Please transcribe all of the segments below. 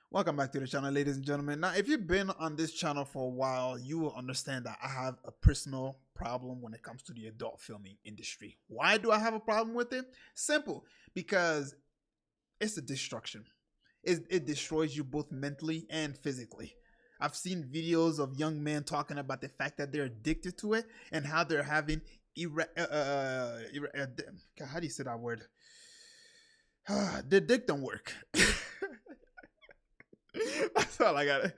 Welcome back to the channel, ladies and gentlemen. Now, if you've been on this channel for a while, you will understand that I have a personal problem when it comes to the adult filming industry. Why do I have a problem with it? Simple, because it's a destruction. It destroys you both mentally and physically. I've seen videos of young men talking about the fact that they're addicted to it and how they're having how do you say that word? The dick don't work. That's all I got. It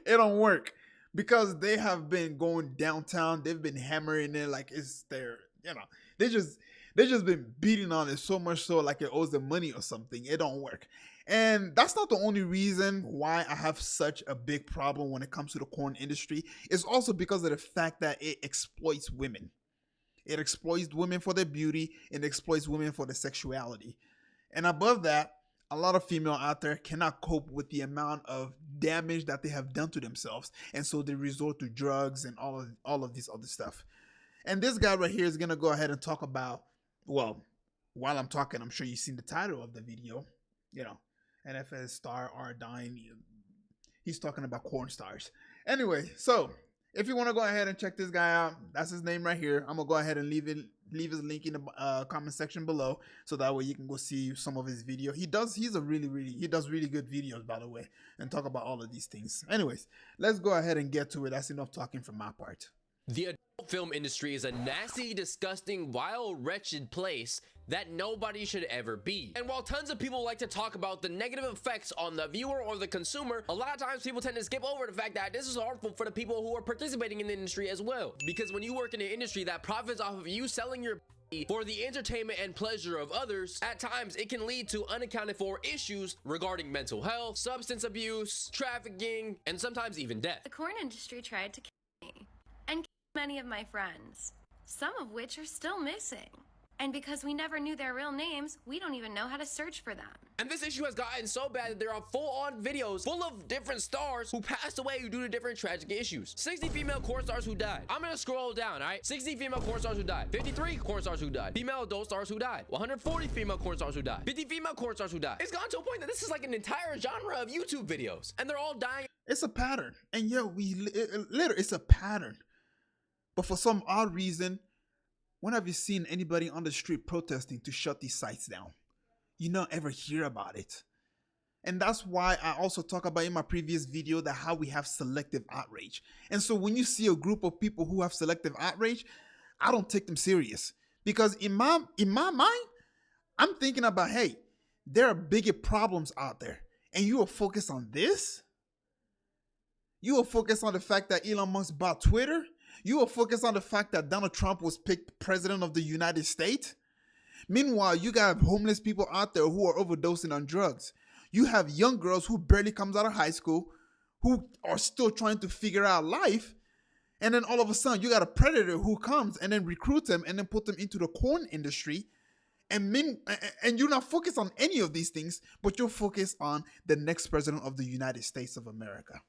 don't work because they have been going downtown. They've been hammering it like it's their, they just been beating on it so much so like it owes them money or something. It don't work. And that's not the only reason why I have such a big problem when it comes to the porn industry. It's also because of the fact that it exploits women. It exploits women for their beauty and exploits women for their sexuality. And above that, a lot of female out there cannot cope with the amount of damage that they have done to themselves. And so they resort to drugs and all of this other stuff. And this guy right here is going to go ahead and talk about, well, while I'm talking, I'm sure you've seen the title of the video, NFL star are dying. He's talking about porn stars. Anyway, so if you want to go ahead and check this guy out, that's his name right here. I'm going to go ahead and leave his link in the comment section below, so that way you can go see some of his video. He does really good videos, by the way, and talk about all of these things. Anyways, let's go ahead and get to it. That's enough talking from my part. The adult film industry is a nasty, disgusting, vile, wretched place that nobody should ever be. And while tons of people like to talk about the negative effects on the viewer or the consumer, a lot of times people tend to skip over the fact that this is harmful for the people who are participating in the industry as well. Because when you work in an industry that profits off of you selling your for the entertainment and pleasure of others, at times it can lead to unaccounted for issues regarding mental health, substance abuse, trafficking, and sometimes even death. The porn industry tried to kill me and kill many of my friends, some of which are still missing. And because we never knew their real names, we don't even know how to search for them. And this issue has gotten so bad that there are full-on videos full of different stars who passed away due to different tragic issues. 60 female porn stars who died. I'm gonna scroll down, all right? 60 female porn stars who died. 53 porn stars who died. Female adult stars who died. 140 female porn stars who died. 50 female porn stars who died. It's gone to a point that this is like an entire genre of YouTube videos, and they're all dying. It's a pattern, and yeah, literally, it's a pattern. But for some odd reason, when have you seen anybody on the street protesting to shut these sites down? You don't ever hear about it. And that's why I also talk about in my previous video that how we have selective outrage. And so when you see a group of people who have selective outrage, I don't take them serious. Because in my mind, I'm thinking about, hey, there are bigger problems out there. And you will focus on this? You will focus on the fact that Elon Musk bought Twitter? You will focus on the fact that Donald Trump was picked president of the United States. Meanwhile, you got homeless people out there who are overdosing on drugs. You have young girls who barely comes out of high school, who are still trying to figure out life. And then all of a sudden, you got a predator who comes and then recruits them and then put them into the porn industry. And you're not focused on any of these things, but you're focused on the next president of the United States of America.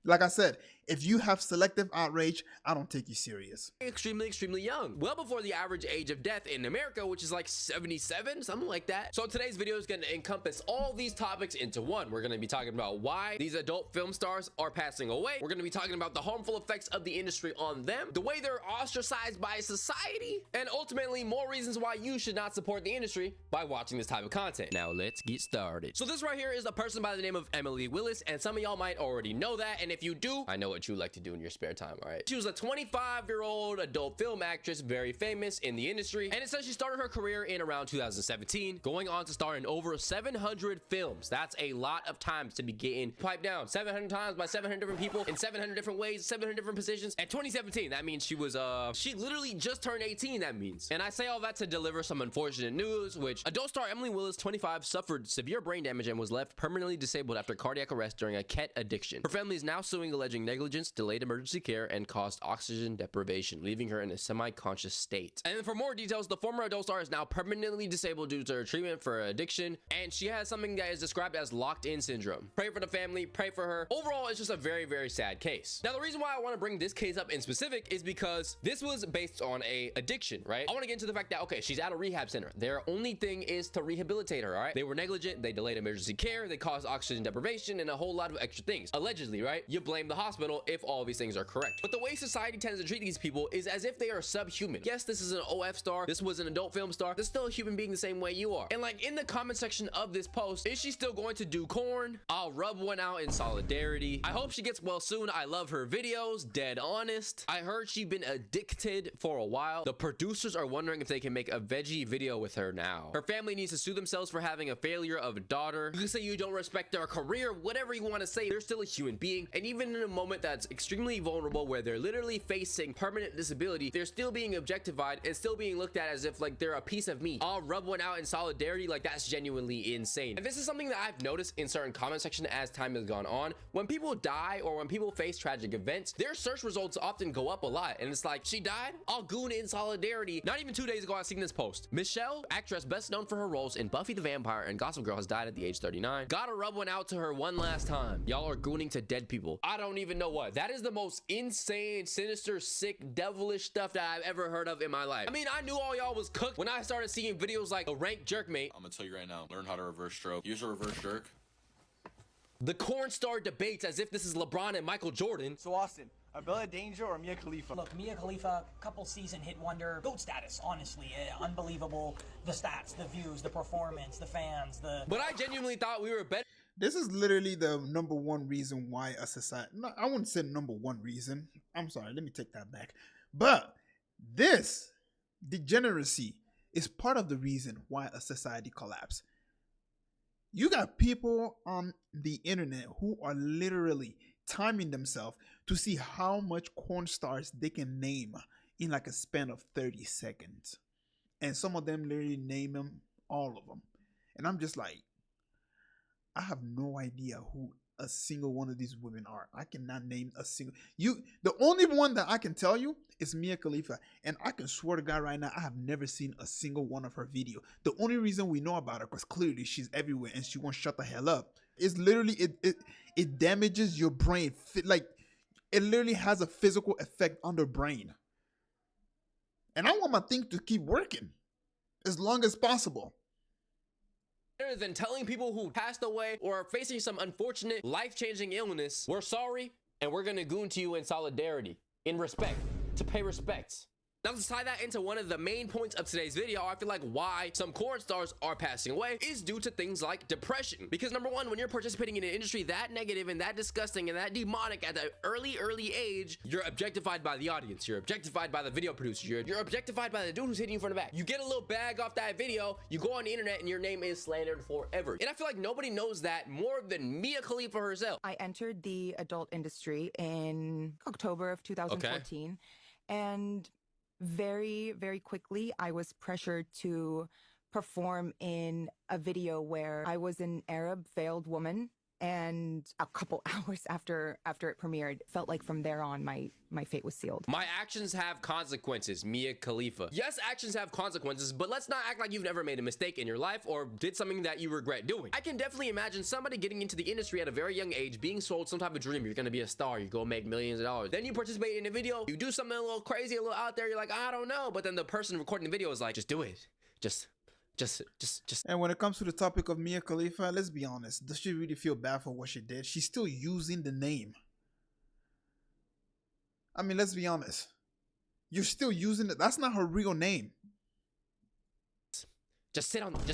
Like I said, if you have selective outrage, I don't take you serious. Extremely young. Well before the average age of death in America, which is like 77, something like that. So today's video is going to encompass all these topics into one. We're going to be talking about why these adult film stars are passing away. We're going to be talking about the harmful effects of the industry on them, the way they're ostracized by society, and ultimately more reasons why you should not support the industry by watching this type of content. Now let's get started. So this right here is a person by the name of Emily Willis, and some of y'all might already know that. And if you do, I know what you like to do in your spare time, all right? She was a 25-year-old adult film actress, very famous in the industry, and it says she started her career in around 2017, going on to star in over 700 films. That's a lot of times to be getting piped down 700 times by 700 different people in 700 different ways, 700 different positions. At 2017, that means she was she literally just turned 18, that means. And I say all that to deliver some unfortunate news, which adult star Emily Willis, 25, suffered severe brain damage and was left permanently disabled after cardiac arrest during a ket addiction. Her family is now now suing alleging negligence, delayed emergency care, and caused oxygen deprivation, leaving her in a semi-conscious state. And for more details, the former adult star is now permanently disabled due to her treatment for addiction, and she has something that is described as locked-in syndrome. Pray for the family, pray for her. Overall, it's just a very, very sad case. Now, the reason why I want to bring this case up in specific is because this was based on a addiction, right? I want to get into the fact that, okay, she's at a rehab center. Their only thing is to rehabilitate her, all right? They were negligent, they delayed emergency care, they caused oxygen deprivation, and a whole lot of extra things. Allegedly, right? You blame the hospital if all of these things are correct. But the way society tends to treat these people is as if they are subhuman. Yes, this is an OF star, this was an adult film star, they're still a human being the same way you are. And like in the comment section of this post, is she still going to do corn? I'll rub one out in solidarity. I hope she gets well soon. I love her videos, dead honest. I heard she's been addicted for a while. The producers are wondering if they can make a veggie video with her now. Her family needs to sue themselves for having a failure of a daughter. You can say you don't respect their career, whatever you want to say, they're still a human being. And even in a moment that's extremely vulnerable where they're literally facing permanent disability, they're still being objectified and still being looked at as if like they're a piece of meat. I'll rub one out in solidarity. Like, that's genuinely insane. And this is something that I've noticed in certain comment section as time has gone on. When people die or when people face tragic events, their search results often go up a lot. And it's like, she died? I'll goon in solidarity. Not even 2 days ago, I seen this post. Michelle, actress best known for her roles in Buffy the Vampire and Gossip Girl, has died at the age 39. Gotta rub one out to her one last time. Y'all are gooning to dead people. I don't even know what. That is the most insane, sinister, sick, devilish stuff that I've ever heard of in my life. I mean, I knew all y'all was cooked when I started seeing videos like a rank jerkmate. I'm gonna tell you right now, learn how to reverse stroke. Use a reverse jerk. The corn star debates as if this is LeBron and Michael Jordan. So Austin, Bella Danger or Mia Khalifa? Look, Mia Khalifa, couple season hit wonder, GOAT status, honestly. Unbelievable. The stats, the views, the performance, the fans, But I genuinely thought we were better. This is literally the number one reason why a society, no, I wouldn't say number one reason. I'm sorry, let me take that back. But this degeneracy is part of the reason why a society collapsed. You got people on the internet who are literally timing themselves to see how much corn stars they can name in like a span of 30 seconds. And some of them literally name them, all of them. And I'm just like, I have no idea who a single one of these women are. I cannot name a single. The only one that I can tell you is Mia Khalifa. And I can swear to God right now, I have never seen a single one of her video. The only reason we know about her, because clearly she's everywhere and she won't shut the hell up, is literally it damages your brain. Like, it literally has a physical effect on the brain. And I want my thing to keep working as long as possible. Than telling people who passed away or are facing some unfortunate life-changing illness, we're sorry and we're gonna goon to you in solidarity, in respect, to pay respects. Now, to tie that into one of the main points of today's video, I feel like why some corn stars are passing away is due to things like depression. Because number one, when you're participating in an industry that negative and that disgusting and that demonic at an early age, you're objectified by the audience. You're objectified by the video producer. You're objectified by the dude who's hitting you from the back. You get a little bag off that video, you go on the internet, and your name is slandered forever. And I feel like nobody knows that more than Mia Khalifa herself. I entered the adult industry in October of 2014, and very, very quickly, I was pressured to perform in a video where I was an Arab veiled woman. And a couple hours after it premiered, felt like from there on, my fate was sealed. My actions have consequences, Mia Khalifa. Yes, actions have consequences, but let's not act like you've never made a mistake in your life or did something that you regret doing. I can definitely imagine somebody getting into the industry at a very young age, being sold some type of dream. You're gonna be a star, you're gonna make millions of dollars. Then you participate in a video, you do something a little crazy, a little out there, you're like, I don't know. But then the person recording the video is like, just do it. Just. And when it comes to the topic of Mia Khalifa, let's be honest. Does she really feel bad for what she did? She's still using the name. I mean, let's be honest. You're still using it. That's not her real name. Just sit on it.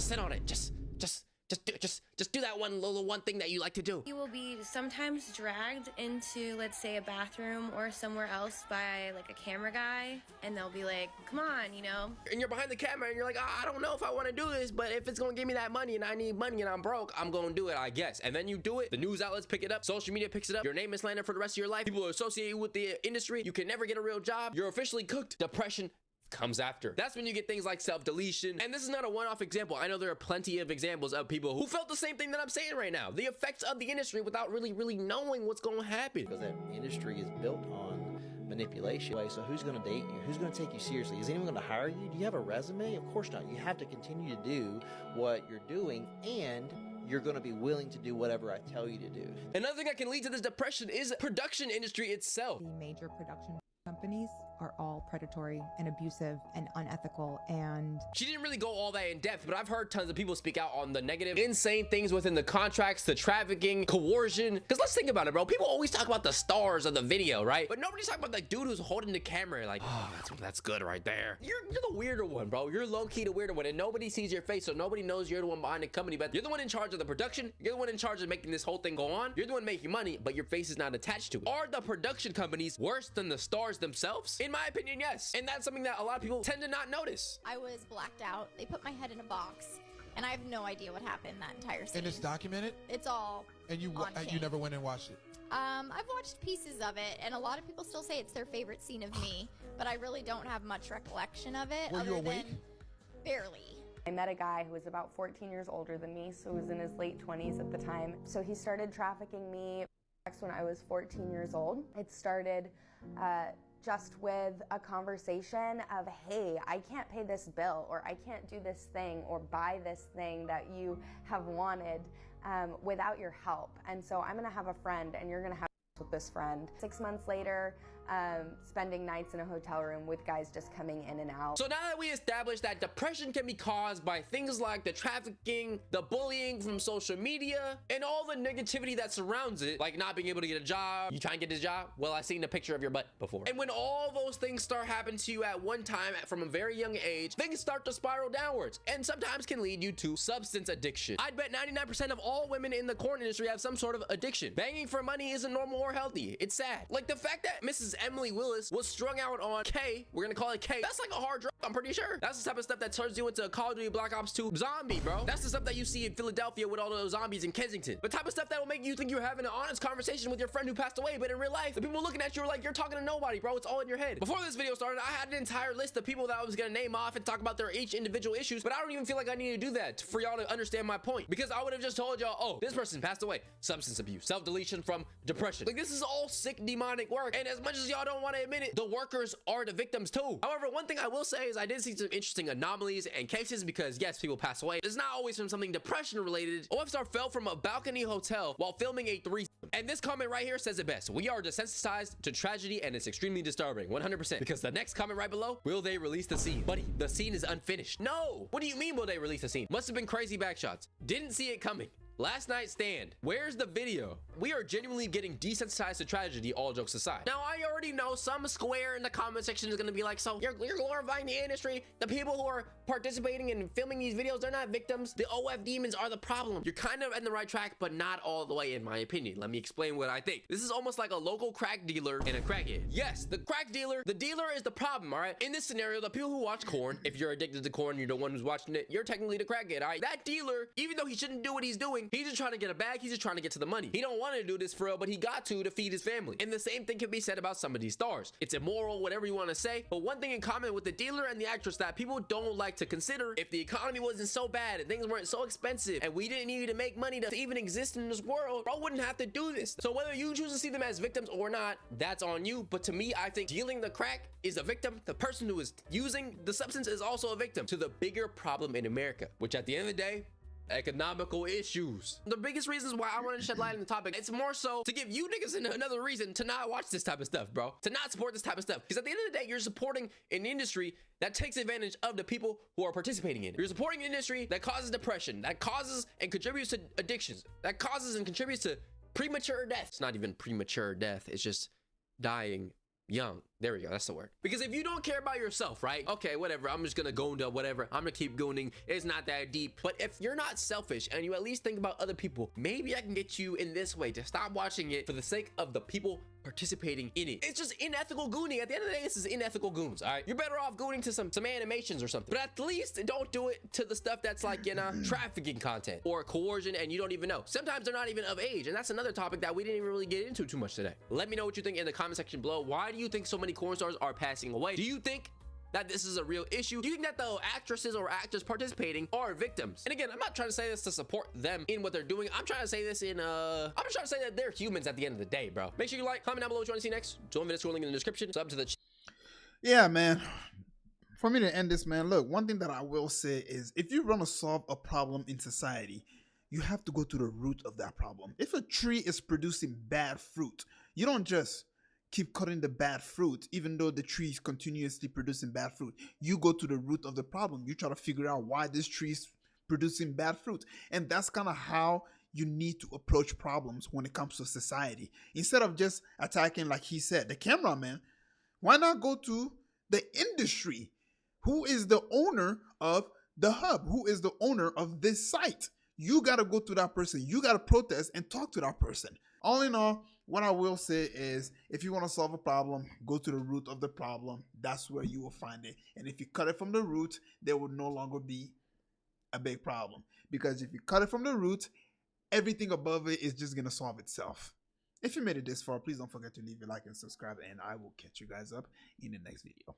Just do that one thing that you like to do. You will be sometimes dragged into, let's say, a bathroom or somewhere else by like a camera guy, and they'll be like, come on, you know. And you're behind the camera and you're like, I don't know if I want to do this, but if it's gonna give me that money and I need money and I'm broke, I'm gonna do it, I guess. And then you do it, the news outlets pick it up, social media picks it up, your name is slandered for the rest of your life, people associate you with the industry, you can never get a real job, you're officially cooked. Depression comes after. That's when you get things like self-deletion. And this is not a one-off example. I know there are plenty of examples of people who felt the same thing that I'm saying right now. The effects of the industry without really knowing what's going to happen. Because that industry is built on manipulation. So who's going to date you? Who's going to take you seriously? Is anyone going to hire you? Do you have a resume? Of course not. You have to continue to do what you're doing, and you're going to be willing to do whatever I tell you to do. Another thing that can lead to this depression is production industry itself. The major production companies are all predatory and abusive and unethical, and she didn't really go all that in depth, but I've heard tons of people speak out on the negative, insane things within the contracts, the trafficking, coercion. Because let's think about it, bro. People always talk about the stars of the video, right? But nobody's talking about the dude who's holding the camera like, oh, that's good right there. You're the weirder one, bro. You're low-key the weirder one, and nobody sees your face, so nobody knows you're the one behind the company. But you're the one in charge of the production. You're the one in charge of making this whole thing go on. You're the one making money, but your face is not attached to it. Are the production companies worse than the stars themselves? In my opinion, yes. And that's something that a lot of people tend to not notice. I was blacked out. They put my head in a box, and I have no idea what happened that entire scene. And it's documented? It's all And you never went and watched it? I've watched pieces of it, and a lot of people still say it's their favorite scene of me, but I really don't have much recollection of it. Were you awake? Barely. I met a guy who was about 14 years older than me, so he was in his late 20s at the time. So he started trafficking me when I was 14 years old. It started just with a conversation of, hey, I can't pay this bill, or I can't do this thing or buy this thing that you have wanted without your help. And so I'm gonna have a friend, and you're gonna have with this friend. 6 months later, spending nights in a hotel room with guys just coming in and out. So now that we established that depression can be caused by things like the trafficking, the bullying from social media, and all the negativity that surrounds it, like not being able to get a job. You try and get this job? Well, I've seen a picture of your butt before. And when all those things start happening to you at one time from a very young age, things start to spiral downwards, and sometimes can lead you to substance addiction. I'd bet 99% of all women in the corn industry have some sort of addiction. Banging for money isn't normal or healthy. It's sad. Like the fact that Mrs. Emily Willis was strung out on K, we're gonna call it K, that's like a hard drug, I'm pretty sure. That's the type of stuff that turns you into a Call of Duty Black Ops 2 zombie, bro. That's the stuff that you see in Philadelphia with all those zombies in Kensington. The type of stuff that will make you think you're having an honest conversation with your friend who passed away, but in real life, the people looking at you are like, you're talking to nobody, bro. It's all in your head. Before this video started, I had an entire list of people that I was gonna name off and talk about their each individual issues, but I don't even feel like I need to do that for y'all to understand my point, because I would have just told y'all, oh, this person passed away, substance abuse, self-deletion from depression. Like, this is all sick demonic work, and as much as y'all don't want to admit it, the workers are the victims too. However, one thing I will say is I did see some interesting anomalies and cases, because yes, people pass away. It's not always from something depression related. OF fell from a balcony hotel while filming a threesome. And this comment right here says it best. We are desensitized to tragedy, and it's extremely disturbing, 100%. Because the next comment right below, will they release the scene? Buddy, the scene is unfinished. No! What do you mean will they release the scene? Must have been crazy backshots. Didn't see it coming. Last night's stand. Where's the video? We are genuinely getting desensitized to tragedy, all jokes aside. Now, I already know some square in the comment section is gonna be like, so you're glorifying the industry. The people who are participating and filming these videos, they're not victims. The OF demons are the problem. You're kind of in the right track, but not all the way, in my opinion. Let me explain what I think. This is almost like a local crack dealer and a crackhead. Yes, the crack dealer, the dealer is the problem, all right? In this scenario, the people who watch corn, if you're addicted to corn, you're the one who's watching it, you're technically the crackhead, all right? That dealer, even though he shouldn't do what he's doing, he's just trying to get a bag, he's just trying to get to the money. He don't want to do this for real, but he got to feed his family. And the same thing can be said about some of these stars. It's immoral, whatever you want to say, but one thing in common with the dealer and the actress that people don't like to consider, if the economy wasn't so bad and things weren't so expensive and we didn't need to make money to even exist in this world, bro wouldn't have to do this. So whether you choose to see them as victims or not, that's on you. But to me, I think dealing the crack is a victim. The person who is using the substance is also a victim to the bigger problem in America, which at the end of the day, economical issues. The biggest reasons why I wanted to shed light on the topic, it's more so to give you niggas another reason to not watch this type of stuff, bro. To not support this type of stuff. Because at the end of the day, you're supporting an industry that takes advantage of the people who are participating in it. You're supporting an industry that causes depression, that causes and contributes to addictions, that causes and contributes to premature death. It's not even premature death, it's just dying young. There we go, that's the word. Because if you don't care about yourself, right? Okay, whatever, I'm just gonna go into whatever. I'm gonna keep gooning. It's not that deep. But if you're not selfish and you at least think about other people, maybe I can get you in this way to stop watching it for the sake of the people participating in it. It's just unethical gooning. At the end of the day, this is unethical goons, all right? You're better off gooning to some animations or something. But at least don't do it to the stuff that's like, you know, trafficking content or coercion and you don't even know. Sometimes they're not even of age. And that's another topic that we didn't even really get into too much today. Let me know what you think in the comment section below. Why do you think so many corn stars are passing away? Do you think that this is a real issue? Do you think that the actresses or actors participating are victims? And again, I'm not trying to say this to support them in what they're doing. I'm trying to say this in I'm just trying to say that they're humans at the end of the day, bro. Make sure you like, comment down below what you want to see next. Join the link in the description. Sub to the Yeah, man. For me to end this, man, look, one thing that I will say is if you want to solve a problem in society, you have to go to the root of that problem. If a tree is producing bad fruit, you don't just keep cutting the bad fruit, even though the tree is continuously producing bad fruit. You go to the root of the problem. You try to figure out why this tree is producing bad fruit. And that's kind of how you need to approach problems when it comes to society. Instead of just attacking, like he said, the cameraman, why not go to the industry? Who is the owner of the hub? Who is the owner of this site? You got to go to that person. You got to protest and talk to that person. All in all, what I will say is if you want to solve a problem, go to the root of the problem. That's where you will find it. And if you cut it from the root, there will no longer be a big problem. Because if you cut it from the root, everything above it is just going to solve itself. If you made it this far, please don't forget to leave a like and subscribe. And I will catch you guys up in the next video.